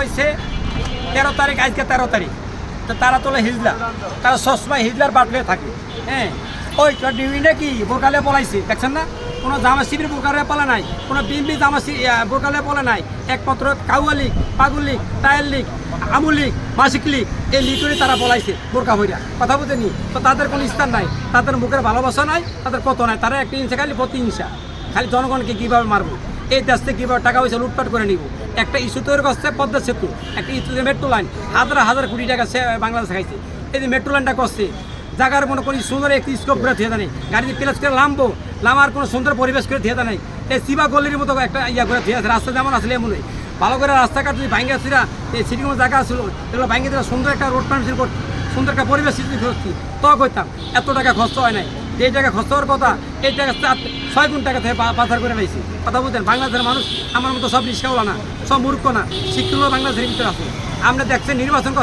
হয়েছে 13 তারিখ, আজকে 13 তারিখ। তো তারা তোলে হিজলা, তারা সবসময় হিজলার বাটলে থাকে। হ্যাঁ, ওই ডিউইনে কি বোরকালে পলাইছে দেখছেন না? কোনো জামা শিবির বোরকালে পলা নাই, কোনো বিএমপি জামা বোরকালে পলা নাই। একমাত্র কাউয়া লীগ, পাগল লীগ, টায়ার লীগ, আমুল লীগ, মাসিক লীগ, এই লীগেরই তারা পলাইছে বোরকা হইয়া। কথা বুঝেনি? তো তাদের কোনো স্থান নাই, তাদের মুখের ভালোবাসা নাই, তাদের কত নাই। তারা একটা হিংসা খালি প্রতিহিংসা, খালি জনগণকে কীভাবে মারবো, এই দেশ থেকে কীভাবে টাকা পয়সা লুটপাট করে নিব। একটা ইস্যু তৈরি করছে পদ্মা সেতু, একটা ইস্যুতে মেট্রো লাইন, হাজার হাজার কোটি টাকা সে বাংলাদেশ খাইছে। এই যে মেট্রো লাইনটা করছে, জায়গার মনে করি সুন্দর একটি স্কোপ করে থিয়েতা নেই, গাড়িতে প্লাস করে নামবো, নামার কোনো সুন্দর পরিবেশ করে থিয়েতা নেই। এই শিবা গল্লির মতো একটা ইয়া করে থিয়েছে, রাস্তা যেমন আসলে এমনই ভালো করে রাস্তাঘাট যদি ভাঙ্গা ছিরা, এই সিটির মতো জায়গা আসলো, এগুলো ভাঙ্গে দিলে সুন্দর একটা রোড পারমিশন করছি, সুন্দর একটা পরিবেশ সৃষ্টি করছি, তো করতাম। এত টাকা খরচ হয় নাই, যেই টাকা খরচ হওয়ার কথা এই টাকা 6 গুণ টাকা থেকে পাচার করে পাইছি। কথা বুঝলেন? বাংলাদেশের মানুষ আমার মতো সব রিক্সাওয়ালা না, সব মূর্খ না, শিক্ষিত বাংলাদেশের ভিতরে আছে। আমরা দেখছেন নির্বাচন